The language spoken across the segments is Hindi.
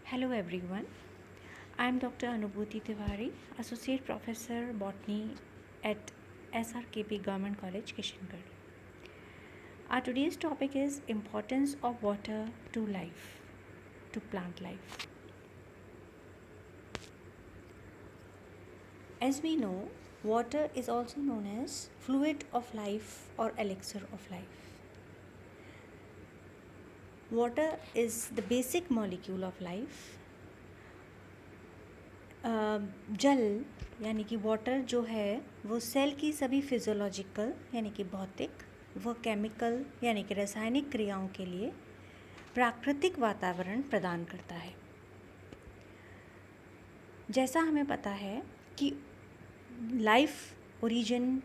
Hello everyone. I am Dr. Anubhuti Tiwari, Associate Professor Botany at SRKP Government College, Kishangarh. Our today's topic is importance of water to life, to plant life. As we know, water is also known as fluid of life or elixir of life. Water is the basic molecule of life. जल यानी कि वाटर जो है वो सेल की सभी फिजियोलॉजिकल यानी कि भौतिक व केमिकल यानी कि रासायनिक क्रियाओं के लिए प्राकृतिक वातावरण प्रदान करता है। जैसा हमें पता है कि लाइफ ओरिजिन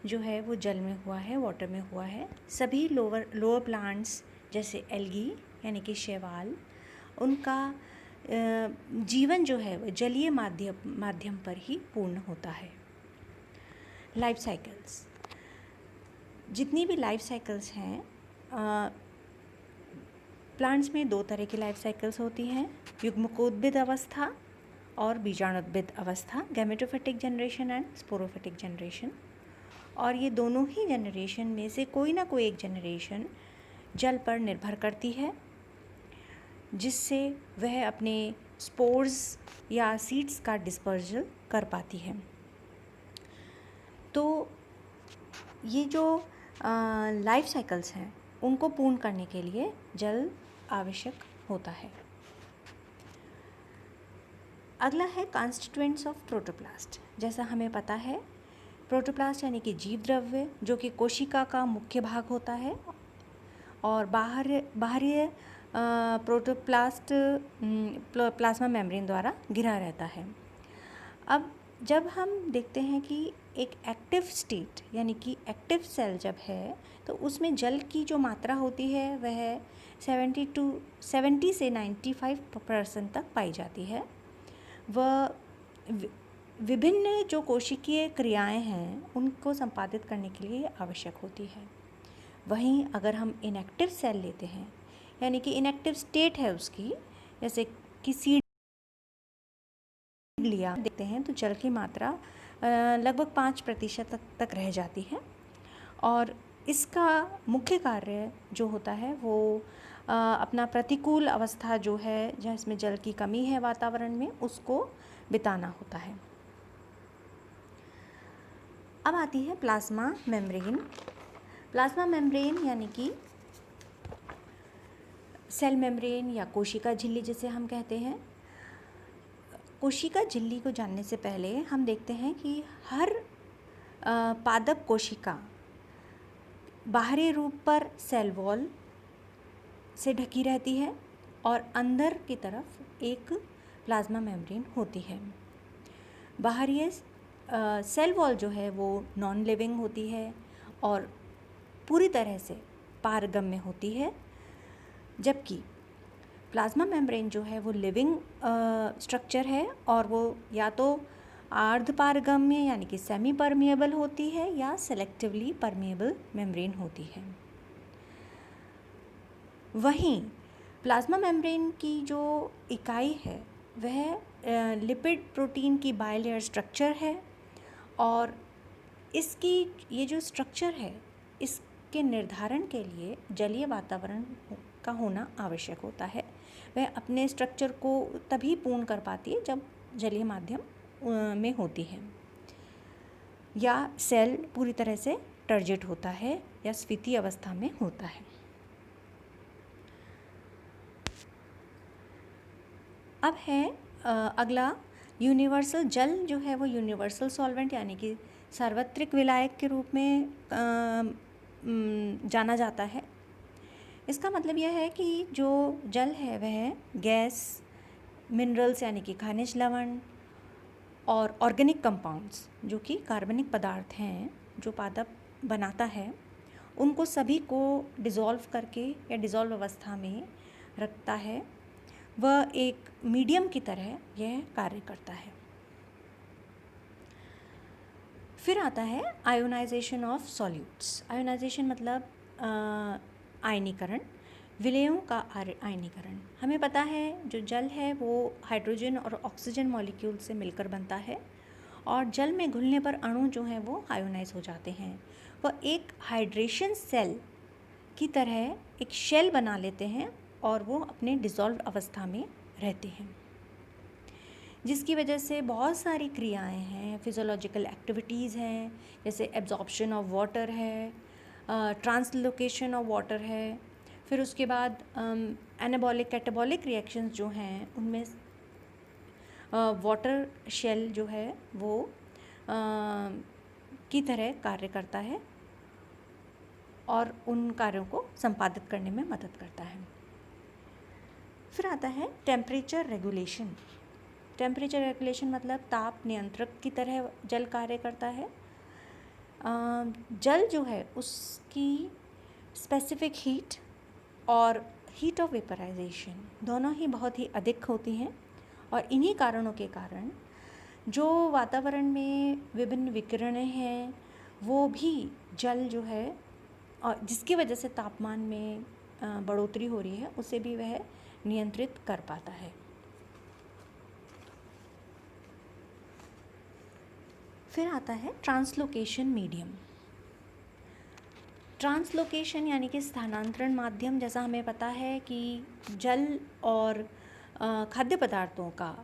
जो है वो जल में हुआ है, वाटर में हुआ है। सभी लोअर प्लांट्स जैसे एल्गी यानी कि शैवाल, उनका जीवन जो है वो जलीय माध्यम पर ही पूर्ण होता है। लाइफ साइकिल्स, जितनी भी लाइफ साइकिल्स हैं, प्लांट्स में दो तरह की लाइफ साइकिल्स होती हैं, युग्मकोद्भिद अवस्था और बीजाणुद्भिद अवस्था, gametophytic generation and sporophytic generation. और ये दोनों ही जनरेशन में से कोई ना कोई एक जनरेशन जल पर निर्भर करती है, जिससे वह अपने स्पोर्स या सीड्स का डिस्पर्जल कर पाती है। तो ये जो लाइफ साइकिल्स हैं उनको पूर्ण करने के लिए जल आवश्यक होता है। अगला है कॉन्स्टिट्यूएंट्स ऑफ प्रोटोप्लास्ट। जैसा हमें पता है, प्रोटोप्लास्ट यानी कि जीव द्रव्य जो कि कोशिका का मुख्य भाग होता है और बाहरी प्रोटोप्लास्ट प्लाज्मा मेम्ब्रेन द्वारा घिरा रहता है। अब जब हम देखते हैं कि एक एक्टिव स्टेट यानी कि एक्टिव सेल जब है तो उसमें जल की जो मात्रा होती है वह 70 से 95% तक पाई जाती है। वह विभिन्न जो कोशिकीय क्रियाएं हैं उनको संपादित करने के लिए आवश्यक होती है। वहीं अगर हम इनएक्टिव सेल लेते हैं यानी कि इनएक्टिव स्टेट है उसकी, जैसे कि सीड लिया देखते हैं तो जल की मात्रा लगभग 5% तक रह जाती है। और इसका मुख्य कार्य जो होता है वो अपना प्रतिकूल अवस्था जो है जहाँ इसमें जल की कमी है वातावरण में, उसको बिताना होता है। अब आती है प्लाज्मा मेम्ब्रेन। प्लाज्मा मेम्ब्रेन यानी कि सेल मेम्ब्रेन या कोशिका झिल्ली जिसे हम कहते हैं। कोशिका झिल्ली को जानने से पहले हम देखते हैं कि हर पादप कोशिका बाहरी रूप पर सेल वॉल से ढकी रहती है और अंदर की तरफ एक प्लाज्मा मेम्ब्रेन होती है। बाहरी सेल वॉल जो है वो नॉन लिविंग होती है और पूरी तरह से पारगम्य होती है, जबकि प्लाज्मा मेम्ब्रेन जो है वो लिविंग स्ट्रक्चर है और वो या तो अर्ध पारगम्य यानी कि सेमी परमिएबल होती है या सेलेक्टिवली परमिएबल मेम्ब्रेन होती है। वहीं प्लाज्मा मेम्ब्रेन की जो इकाई है वह लिपिड प्रोटीन की बाइलेयर स्ट्रक्चर है और इसकी ये जो स्ट्रक्चर है इसके निर्धारण के लिए जलीय वातावरण का होना आवश्यक होता है। वह अपने स्ट्रक्चर को तभी पूर्ण कर पाती है जब जलीय माध्यम में होती है या सेल पूरी तरह से टर्जिट होता है या स्फीति अवस्था में होता है। अब है अगला यूनिवर्सल जल जो है वो यूनिवर्सल सॉल्वेंट यानी कि सार्वत्रिक विलायक के रूप में जाना जाता है। इसका मतलब यह है कि जो जल है वह गैस, मिनरल्स यानी कि खनिज लवण और ऑर्गेनिक कंपाउंड्स जो कि कार्बनिक पदार्थ हैं जो पादप बनाता है, उनको सभी को डिज़ोल्व करके या डिज़ोल्व अवस्था में रखता है। वह एक मीडियम की तरह यह कार्य करता है। फिर आता है आयोनाइजेशन ऑफ सॉल्यूट्स। आयोनाइजेशन मतलब आयनीकरण। विलयों का आयनीकरण। हमें पता है जो जल है वो हाइड्रोजन और ऑक्सीजन मॉलिक्यूल से मिलकर बनता है और जल में घुलने पर अणु जो हैं वो आयोनाइज हो जाते हैं। वह एक हाइड्रेशन सेल की तरह एक शेल बना लेते हैं और वो अपने डिसॉल्व अवस्था में रहते हैं, जिसकी वजह से बहुत सारी क्रियाएं हैं, फिजियोलॉजिकल एक्टिविटीज़ हैं, जैसे एब्जॉर्प्शन ऑफ वाटर है, ट्रांसलोकेशन ऑफ वाटर है, फिर उसके बाद एनाबॉलिक कैटाबॉलिक रिएक्शंस जो हैं उनमें वाटर शेल जो है वो की तरह कार्य करता है और उन कार्यों को संपादित करने में मदद करता है। फिर आता है टेम्परेचर रेगुलेशन। टेम्परेचर रेगुलेशन मतलब ताप नियंत्रक की तरह जल कार्य करता है। जल जो है उसकी स्पेसिफिक हीट और हीट ऑफ वेपराइजेशन दोनों ही बहुत ही अधिक होती हैं और इन्हीं कारणों के कारण जो वातावरण में विभिन्न विकिरणें हैं वो भी जल जो है और जिसकी वजह से तापमान में बढ़ोतरी हो रही है उसे भी वह नियंत्रित कर पाता है। फिर आता है ट्रांसलोकेशन मीडियम। ट्रांसलोकेशन यानी कि स्थानांतरण माध्यम। जैसा हमें पता है कि जल और खाद्य पदार्थों का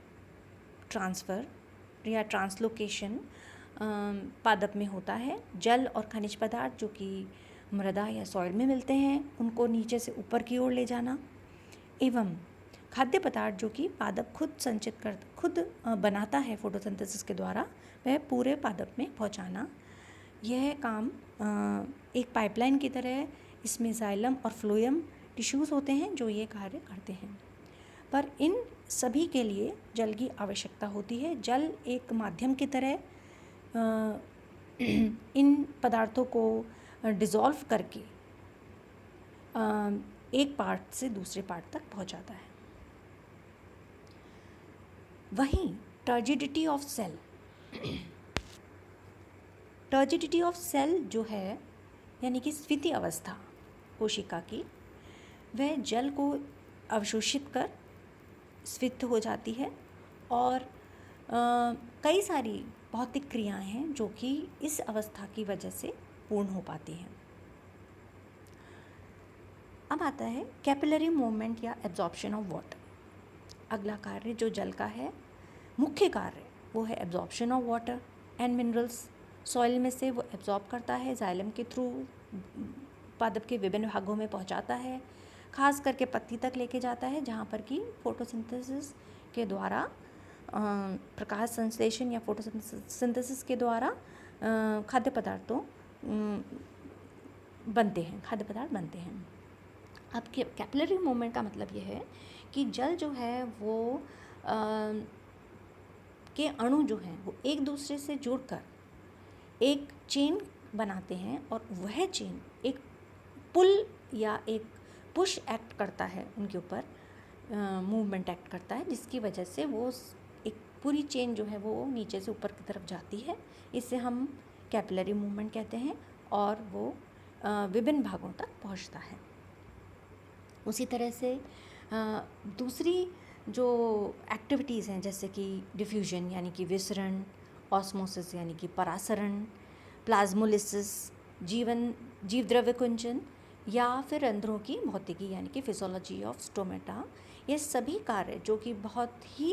ट्रांसफ़र या ट्रांसलोकेशन पादप में होता है। जल और खनिज पदार्थ जो कि मृदा या सॉइल में मिलते हैं उनको नीचे से ऊपर की ओर ले जाना एवं खाद्य पदार्थ जो कि पादप खुद बनाता है फोटोसिंथेसिस के द्वारा, वह पूरे पादप में पहुंचाना। यह काम एक पाइपलाइन की तरह इसमें जाइलम और फ्लोएम टिश्यूज़ होते हैं जो ये कार्य करते हैं। पर इन सभी के लिए जल की आवश्यकता होती है। जल एक माध्यम की तरह इन पदार्थों को डिज़ोल्व करके एक पार्ट से दूसरे पार्ट तक पहुंचाता है। वहीं turgidity of cell, turgidity of cell जो है यानी कि स्फीति अवस्था कोशिका की, वह जल को अवशोषित कर स्फीत हो जाती है और कई सारी भौतिक क्रियाएं हैं जो कि इस अवस्था की वजह से पूर्ण हो पाती हैं। अब आता है कैपिलरी मूवमेंट या एब्जॉर्प्शन ऑफ वाटर। अगला कार्य जो जल का है, मुख्य कार्य, वो है absorption of water and minerals. Soil में से वो एब्जॉर्ब करता है, जाइलम के थ्रू पादप के विभिन्न भागों में पहुंचाता है, खास करके पत्ती तक लेके जाता है जहाँ पर कि फोटोसिंथेसिस के द्वारा प्रकाश संश्लेषण या फोटोसिंथेसिस के द्वारा खाद्य पदार्थ बनते हैं। अब कैपिलरी मूवमेंट का मतलब यह है कि जल जो है वो के अणु जो हैं वो एक दूसरे से जुड़कर एक चेन बनाते हैं और वह चेन एक पुल या एक पुश एक्ट करता है उनके ऊपर, मूवमेंट एक्ट करता है, जिसकी वजह से वो एक पूरी चेन जो है वो नीचे से ऊपर की तरफ जाती है। इससे हम कैपिलरी मूवमेंट कहते हैं और वो विभिन्न भागों तक पहुंचता है। उसी तरह से दूसरी जो एक्टिविटीज़ हैं जैसे कि डिफ्यूजन यानी कि विसरण, ऑस्मोसिस यानी कि परासरण, प्लाज्मोलिसिस जीव द्रव्य कुंचन या फिर रंध्रों की भौतिकी यानी कि फिजियोलॉजी ऑफ स्टोमेटा, ये सभी कार्य जो कि बहुत ही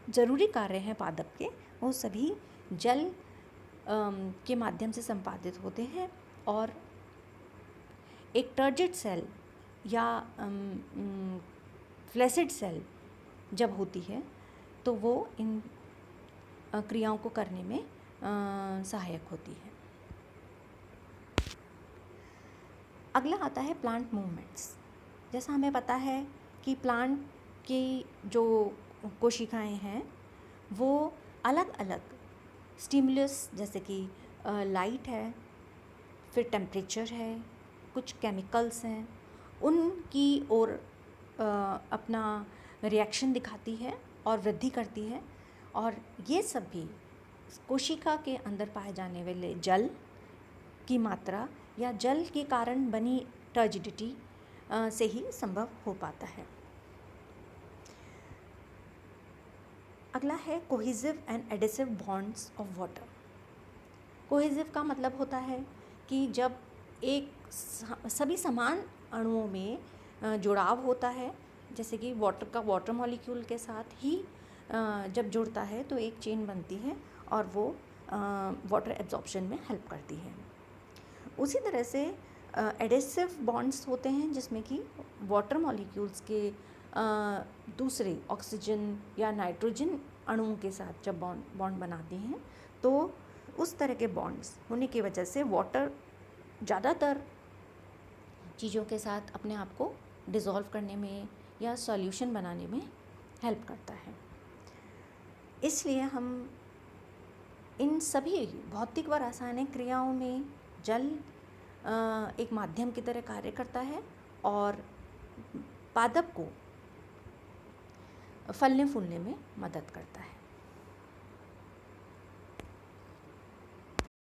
ज़रूरी कार्य हैं पादप के, वो सभी जल के माध्यम से संपादित होते हैं। और एक टर्जिड सेल या फ्लैसिड सेल जब होती है तो वो इन क्रियाओं को करने में सहायक होती है। अगला आता है प्लांट मूवमेंट्स। जैसा हमें पता है कि प्लांट की जो कोशिकाएं हैं वो अलग अलग स्टिमुलस जैसे कि लाइट है, फिर टेम्परेचर है, कुछ केमिकल्स हैं, उनकी ओर अपना रिएक्शन दिखाती है और वृद्धि करती है। और ये सभी कोशिका के अंदर पाए जाने वाले जल की मात्रा या जल के कारण बनी टर्जिडिटी से ही संभव हो पाता है। अगला है cohesive and adhesive bonds of water. Cohesive का मतलब होता है कि जब एक सभी समान अणुओं में जुड़ाव होता है, जैसे कि वाटर का वाटर मॉलिक्यूल के साथ ही जब जुड़ता है तो एक चेन बनती है और वो वाटर एब्जॉर्प्शन में हेल्प करती है। उसी तरह से एडेसिव बॉन्ड्स होते हैं जिसमें कि वाटर मॉलिक्यूल्स के दूसरे ऑक्सीजन या नाइट्रोजन अणुओं के साथ जब बॉन्ड बनाते हैं तो उस तरह के बॉन्ड्स होने की वजह से वाटर ज़्यादातर चीज़ों के साथ अपने आप को डिज़ोल्व करने में या सॉल्यूशन बनाने में हेल्प करता है। इसलिए हम इन सभी भौतिक व रासायनिक क्रियाओं में जल एक माध्यम की तरह कार्य करता है और पादप को फलने फूलने में मदद करता है।